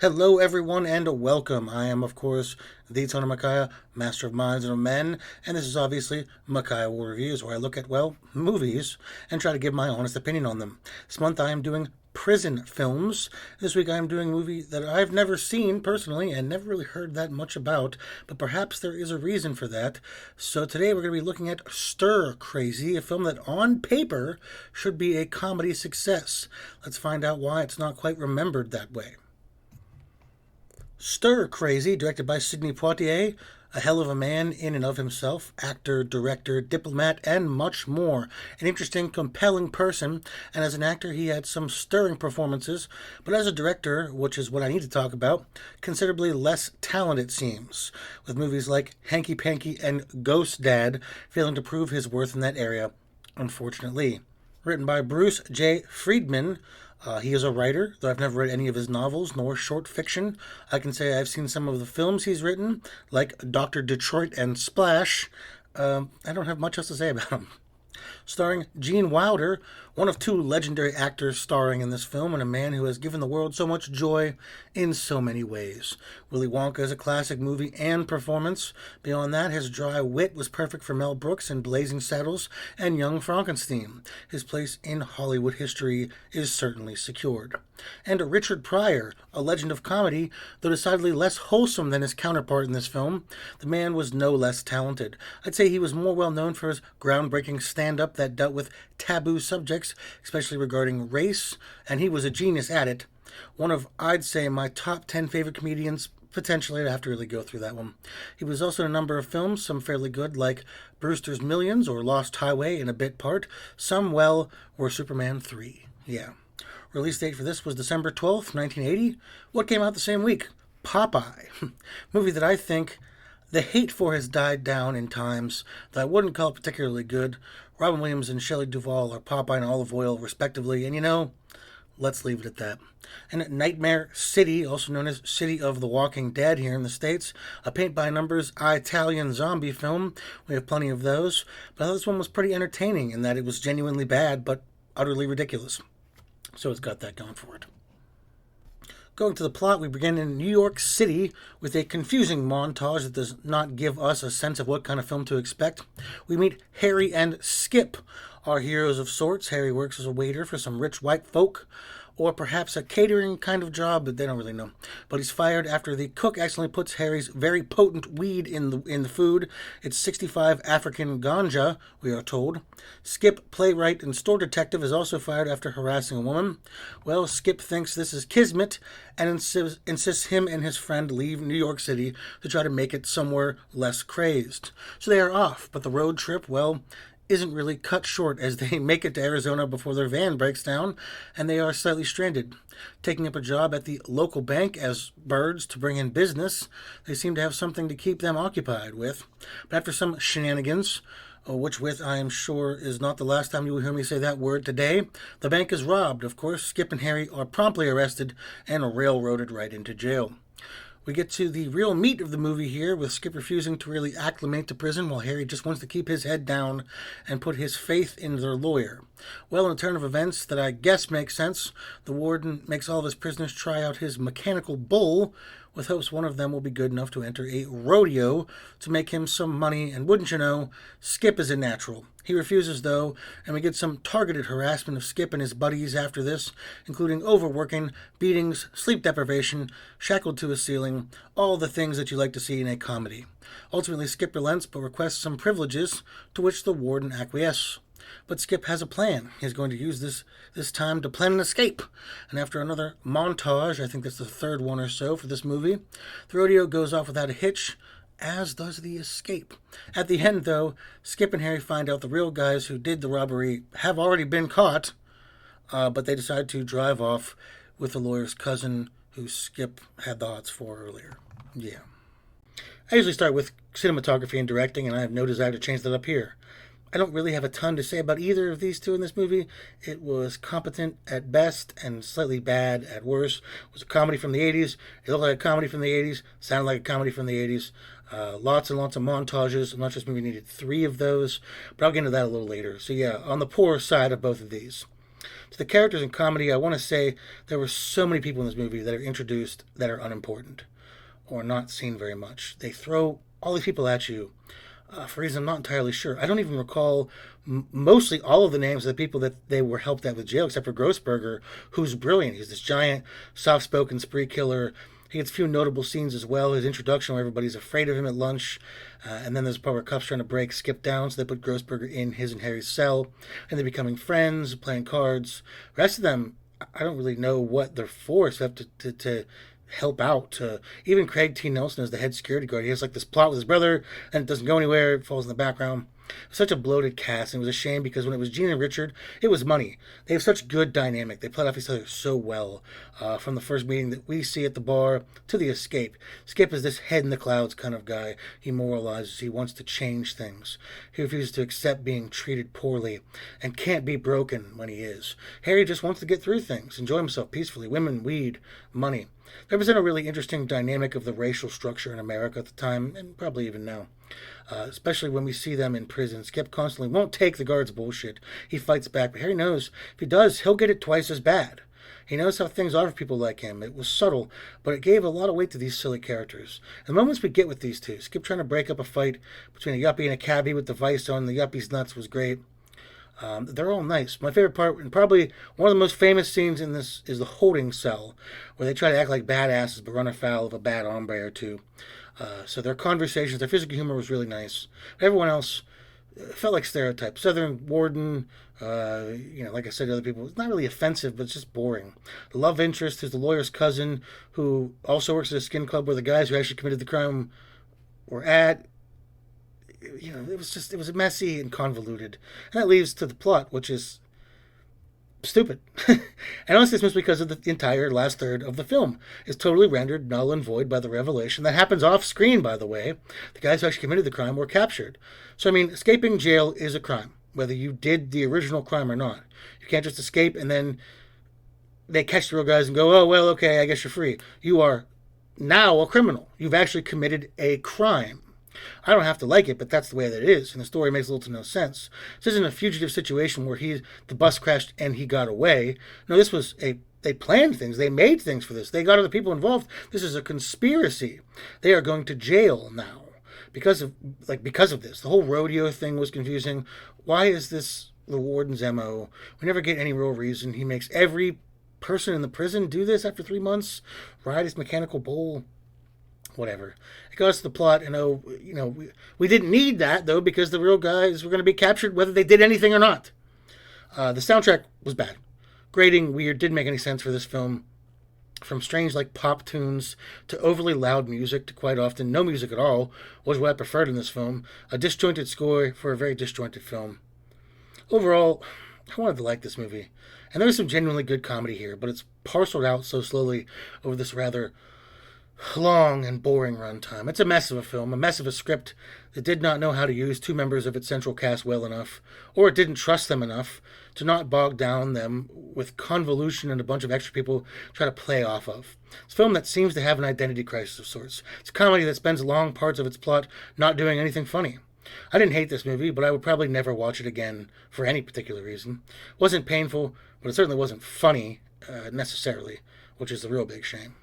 Hello, everyone, and welcome. I am, of course, the Tony Makai, Master of Minds and of Men, and this is obviously Makai-World Reviews, where I look at, well, movies and try to give my honest opinion on them. This month I am doing prison films. This week I am doing a movie that I've never seen personally and never really heard that much about, but perhaps there is a reason for that. So today we're going to be looking at Stir Crazy, a film that on paper should be a comedy success. Let's find out why it's not quite remembered that way. Stir Crazy, directed by Sidney Poitier, a hell of a man in and of himself, actor, director, diplomat, and much more. An interesting, compelling person, and as an actor, he had some stirring performances, but as a director, which is what I need to talk about, considerably less talent, it seems, with movies like Hanky Panky and Ghost Dad failing to prove his worth in that area, unfortunately. Written by Bruce J. Friedman, he is a writer, though I've never read any of his novels nor short fiction. I can say I've seen some of the films he's written, like Dr. Detroit and Splash. I don't have much else to say about him. Starring Gene Wilder, one of two legendary actors starring in this film, and a man who has given the world so much joy in so many ways. Willy Wonka is a classic movie and performance. Beyond that, his dry wit was perfect for Mel Brooks in Blazing Saddles and Young Frankenstein. His place in Hollywood history is certainly secured. And Richard Pryor, a legend of comedy, though decidedly less wholesome than his counterpart in this film, the man was no less talented. I'd say he was more well known for his groundbreaking stand-up that dealt with taboo subjects, especially regarding race, and he was a genius at it. One of, I'd say, my top 10 favorite comedians. Potentially, I'd have to really go through that one. He was also in a number of films, some fairly good, like Brewster's Millions or Lost Highway in a bit part. Some, well, were Superman 3. Yeah. Release date for this was December 12th, 1980. What came out the same week? Popeye. Movie that I think the hate for has died down in times that I wouldn't call particularly good. Robin Williams and Shelley Duvall are Popeye and Olive Oyl, respectively, and let's leave it at that. And Nightmare City, also known as City of the Walking Dead here in the States, a paint-by-numbers Italian zombie film. We have plenty of those, but I thought this one was pretty entertaining in that it was genuinely bad, but utterly ridiculous. So it's got that going for it. Going to the plot, we begin in New York City with a confusing montage that does not give us a sense of what kind of film to expect. We meet Harry and Skip, our heroes of sorts. Harry works as a waiter for some rich white folk, or perhaps a catering kind of job, but they don't really know. But he's fired after the cook accidentally puts Harry's very potent weed in the food. It's 65 African ganja, we are told. Skip, playwright and store detective, is also fired after harassing a woman. Well, Skip thinks this is kismet and insists him and his friend leave New York City to try to make it somewhere less crazed. So they are off, but the road trip, well, isn't really cut short as they make it to Arizona before their van breaks down and they are slightly stranded. Taking up a job at the local bank as birds to bring in business, they seem to have something to keep them occupied with. But after some shenanigans, which with I am sure is not the last time you will hear me say that word today, the bank is robbed. Of course, Skip and Harry are promptly arrested and railroaded right into jail. We get to the real meat of the movie here, with Skip refusing to really acclimate to prison while Harry just wants to keep his head down and put his faith in their lawyer. Well, in a turn of events that I guess makes sense, the warden makes all of his prisoners try out his mechanical bull, with hopes one of them will be good enough to enter a rodeo to make him some money, and wouldn't you know, Skip is a natural. He refuses, though, and we get some targeted harassment of Skip and his buddies after this, including overworking, beatings, sleep deprivation, shackled to a ceiling, all the things that you like to see in a comedy. Ultimately, Skip relents but requests some privileges, to which the warden acquiesces. But Skip has a plan. He's going to use this time to plan an escape. And after another montage, I think that's the third one or so for this movie, the rodeo goes off without a hitch, as does the escape. At the end, though, Skip and Harry find out the real guys who did the robbery have already been caught, but they decide to drive off with the lawyer's cousin, who Skip had the hots for earlier. Yeah. I usually start with cinematography and directing, and I have no desire to change that up here. I don't really have a ton to say about either of these two in this movie. It was competent at best and slightly bad at worst. It was a comedy from the 80s. It looked like a comedy from the 80s. Sounded like a comedy from the 80s. Lots and lots of montages. I'm not sure this movie needed 3 of those, but I'll get into that a little later. So yeah, on the poor side of both of these. To the characters in comedy, I want to say there were so many people in this movie that are introduced that are unimportant or not seen very much. They throw all these people at you for reasons I'm not entirely sure. I don't even recall mostly all of the names of the people that they were helped out with jail, except for Grossberger, who's brilliant. He's this giant, soft-spoken spree killer. He gets a few notable scenes as well. His introduction where everybody's afraid of him at lunch. And then there's a part where Cuff's trying to break Skip down, so they put Grossberger in his and Harry's cell. And they're becoming friends, playing cards. The rest of them, I don't really know what they're for, except to help out. Even Craig T. Nelson is the head security guard. He has like this plot with his brother, and it doesn't go anywhere. It falls in the background. Such a bloated cast, and it was a shame because when it was Gene and Richard, it was money. They have such good dynamic. They played off each other so well. From the first meeting that we see at the bar to the escape. Skip is this head in the clouds kind of guy. He moralizes. He wants to change things. He refuses to accept being treated poorly and can't be broken when he is. Harry just wants to get through things, enjoy himself peacefully. Women, weed, money. They represent a really interesting dynamic of the racial structure in America at the time, and probably even now. Especially when we see them in prison. Skip constantly won't take the guards' bullshit. He fights back, but Harry knows if he does, he'll get it twice as bad. He knows how things are for people like him. It was subtle, but it gave a lot of weight to these silly characters. And the moments we get with these two, Skip trying to break up a fight between a yuppie and a cabbie with the vice on the yuppie's nuts was great. They're all nice. My favorite part, and probably one of the most famous scenes in this, is the holding cell, where they try to act like badasses but run afoul of a bad hombre or two. So their conversations, their physical humor was really nice. Everyone else felt like stereotypes. Southern warden, like I said to other people, it's not really offensive, but it's just boring. The love interest is the lawyer's cousin, who also works at a skin club where the guys who actually committed the crime were at. It was messy and convoluted. And that leads to the plot, which is stupid. And honestly, it's mostly because of the entire last third of the film is totally rendered null and void by the revelation that happens off screen, by the way. The guys who actually committed the crime were captured. So, escaping jail is a crime, whether you did the original crime or not. You can't just escape and then they catch the real guys and go, oh, well, okay, I guess you're free. You are now a criminal. You've actually committed a crime. I don't have to like it, but that's the way that it is, and the story makes little to no sense. This isn't a fugitive situation where the bus crashed and he got away. No, this was they planned things. They made things for this. They got other people involved. This is a conspiracy. They are going to jail now because of this. The whole rodeo thing was confusing. Why is this the warden's MO? We never get any real reason. He makes every person in the prison do this after 3 months, ride his mechanical bull. Whatever. It goes to the plot, and we didn't need that, though, because the real guys were going to be captured whether they did anything or not. The soundtrack was bad. Grating, weird, didn't make any sense for this film. From strange, pop tunes to overly loud music to quite often no music at all was what I preferred in this film. A disjointed score for a very disjointed film. Overall, I wanted to like this movie. And there's some genuinely good comedy here, but it's parceled out so slowly over this rather long and boring runtime. It's a mess of a film, a mess of a script that did not know how to use two members of its central cast well enough, or it didn't trust them enough to not bog down them with convolution and a bunch of extra people try to play off of. It's a film that seems to have an identity crisis of sorts. It's a comedy that spends long parts of its plot not doing anything funny. I didn't hate this movie, but I would probably never watch it again for any particular reason. It wasn't painful, but it certainly wasn't funny necessarily, which is the real big shame.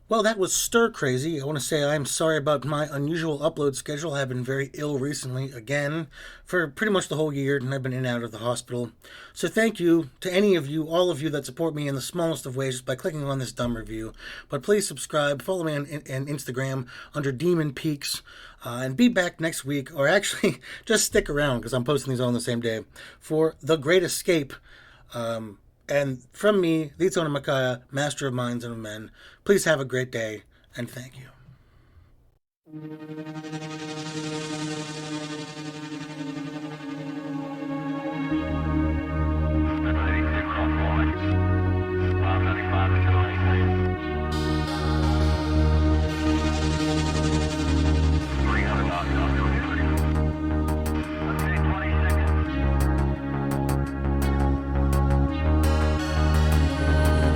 Well, that was Stir Crazy. I want to say I'm sorry about my unusual upload schedule. I've been very ill recently, again, for pretty much the whole year, and I've been in and out of the hospital. So thank you to any of you, all of you that support me in the smallest of ways just by clicking on this dumb review. But please subscribe, follow me on Instagram under Demon Peaks, and be back next week, or actually just stick around because I'm posting these all on the same day, for The Great Escape. And from me, the Itsona Makai, Master of Minds and of Men, please have a great day, and thank you.